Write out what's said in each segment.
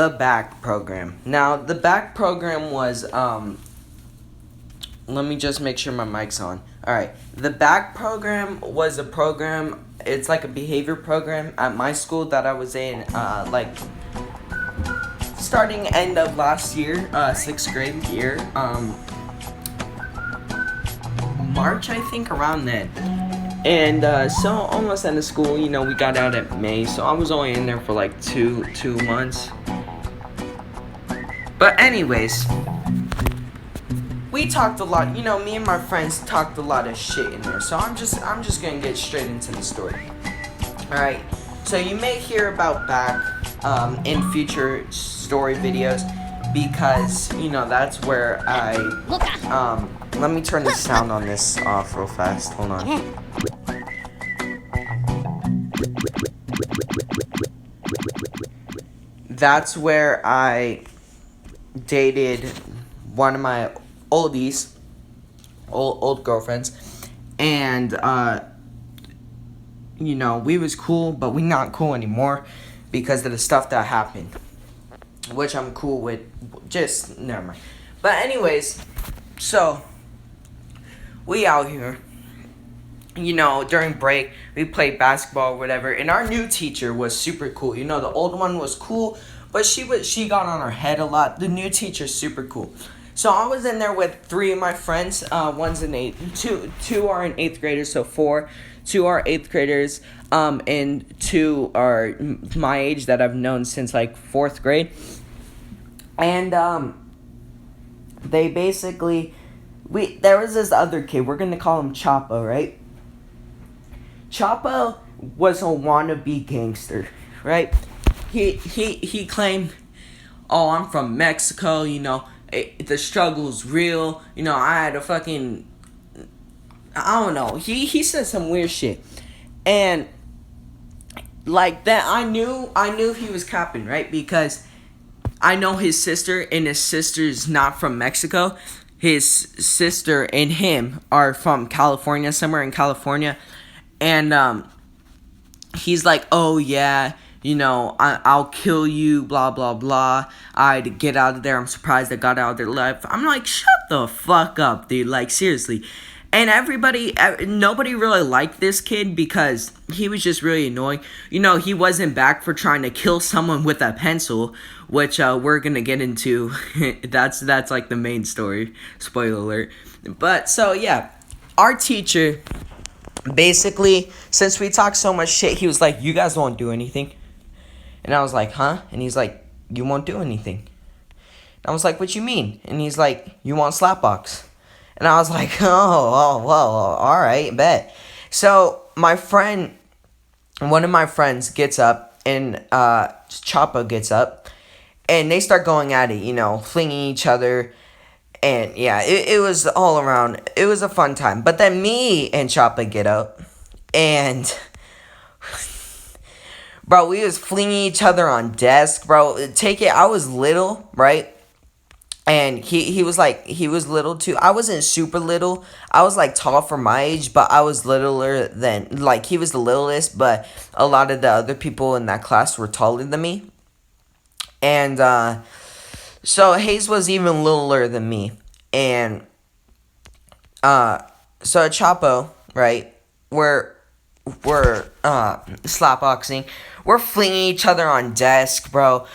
The back program. Now, the back program was, let me just make sure my mic's on. Alright, the back program was a program, it's like a behavior program at my school that I was in, starting end of last year, 6th grade year, March, I think, around then. And so almost end of school, we got out at May, so I was only in there for like two months. But anyways, we talked a lot. Me and my friends talked a lot of shit in there. So I'm just gonna get straight into the story. All right. So you may hear about back in future story videos because that's where I let me turn the sound on this off real fast. Hold on. That's where I dated one of my old girlfriends, and we was cool, but we not cool anymore because of the stuff that happened, which I'm cool with. Just never mind. But anyways, so we out here. During break, we played basketball or whatever, and our new teacher was super cool. The old one was cool, but she got on our head a lot. The new teacher's super cool. So I was in there with 3 of my friends. One's in 8th, two are in 8th graders, so 4. 2 are 8th graders, and 2 are my age that I've known since like 4th grade. And they basically, there was this other kid. We're gonna call him Chapo, right? Chapo was a wannabe gangster, right? He claimed, oh, I'm from Mexico, the struggle's real, I had a fucking, I don't know, he said some weird shit, and, like, that, I knew he was capping, right, because I know his sister, and his sister's not from Mexico. His sister and him are from California, somewhere in California, and, he's like, oh, yeah, I'll kill you, blah, blah, blah. I had to get out of there. I'm surprised I got out of there alive. I'm like, shut the fuck up, dude. Like, seriously. And nobody really liked this kid because he was just really annoying. He wasn't back for trying to kill someone with a pencil, which we're going to get into. That's like the main story. Spoiler alert. But, so, yeah. Our teacher, basically, since we talked so much shit, he was like, you guys won't do anything. And I was like, huh? And he's like, you won't do anything. And I was like, what you mean? And he's like, you want slapbox. And I was like, oh, well, all right, bet. So my friend, one of my friends gets up, and Chapo gets up, and they start going at it, flinging each other. And yeah, it was all around, it was a fun time. But then me and Chapo get up, and bro, we was flinging each other on desk, bro. Take it, I was little, right? And he was little too. I wasn't super little. I was like tall for my age, but I was littler than, like, he was the littlest, but a lot of the other people in that class were taller than me. And so Hayes was even littler than me. And so at Chapo, right, we're slapboxing. We're flinging each other on desk, bro.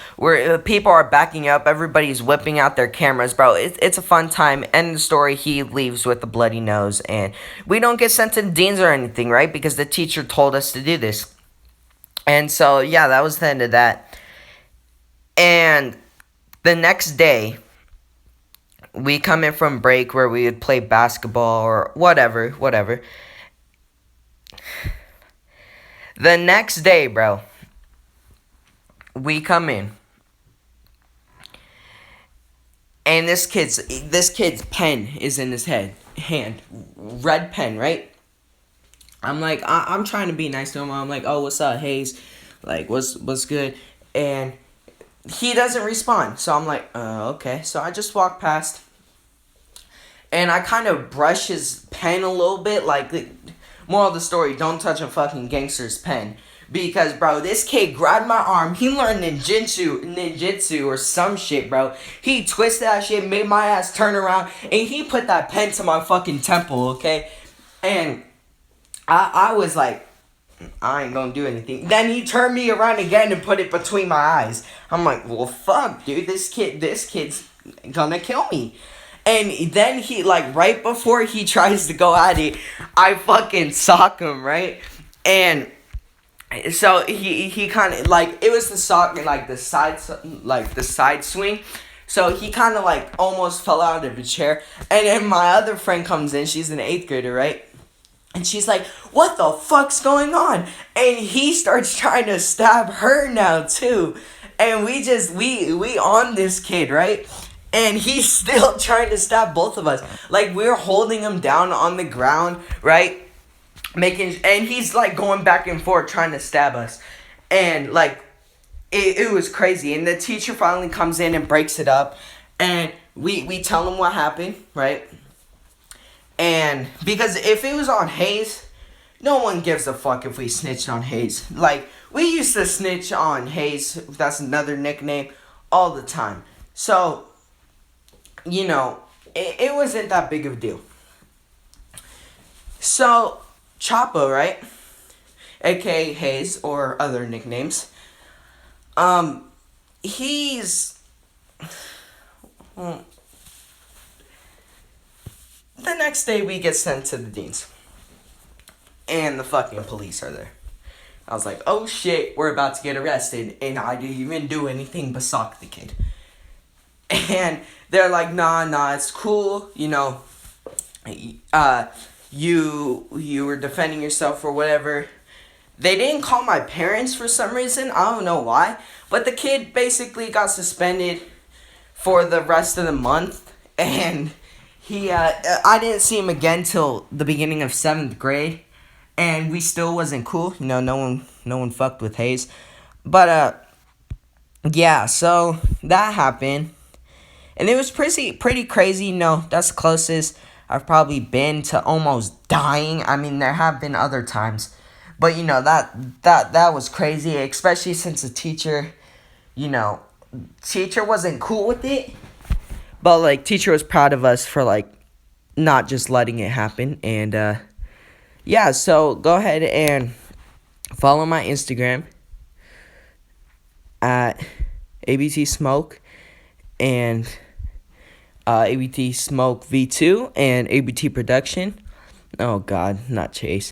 People are backing up. Everybody's whipping out their cameras, bro. It's a fun time. End of the story. He leaves with a bloody nose, and we don't get sent to the deans or anything, right? Because the teacher told us to do this. And so, yeah, that was the end of that. And the next day, we come in from break where we would play basketball or whatever. The next day, bro, we come in, and this kid's pen is in his hand, red pen, right? I'm like, I'm trying to be nice to him. I'm like, oh, what's up, Hayes? Like, what's good? And he doesn't respond. So I'm like, okay. So I just walk past, and I kind of brush his pen a little bit. Like, the moral of the story, don't touch a fucking gangster's pen. Because, bro, this kid grabbed my arm. He learned ninjutsu or some shit, bro. He twisted that shit, made my ass turn around, and he put that pen to my fucking temple, okay? And I was like, I ain't gonna do anything. Then he turned me around again and put it between my eyes. I'm like, well, fuck, dude, this kid's gonna kill me. And then he, like, right before he tries to go at it, I fucking sock him, right? And so he kind of, like, it was the sock, like the side swing. So he kind of, like, almost fell out of the chair. And then my other friend comes in. She's an 8th grader, right? And she's like, what the fuck's going on? And he starts trying to stab her now, too. And we on this kid, right? And he's still trying to stab both of us. Like, we're holding him down on the ground, right? And he's, like, going back and forth trying to stab us. And, like, it was crazy. And the teacher finally comes in and breaks it up. And we tell him what happened, right? And because if it was on Hayes, no one gives a fuck if we snitched on Hayes. Like, we used to snitch on Hayes, that's another nickname, all the time. So, you know, it wasn't that big of a deal. So, Chapo, right? AKA Hayes, or other nicknames. He's... The next day we get sent to the deans. And the fucking police are there. I was like, oh shit, we're about to get arrested. And I didn't even do anything but sock the kid. And they're like, nah, it's cool. You know, you were defending yourself or whatever. They didn't call my parents for some reason. I don't know why. But the kid basically got suspended for the rest of the month. And I didn't see him again till the beginning of 7th grade. And we still wasn't cool. You know, no one fucked with Hayes. But, yeah, so that happened. And it was pretty crazy. You know, that's the closest I've probably been to almost dying. I mean, there have been other times. But, you know, that was crazy. Especially since the teacher, you know, teacher wasn't cool with it. But, like, teacher was proud of us for, like, not just letting it happen. And, yeah, so go ahead and follow my Instagram at ABT Smoke and ABT Smoke V2 and ABT Production. Oh, God, not Chase.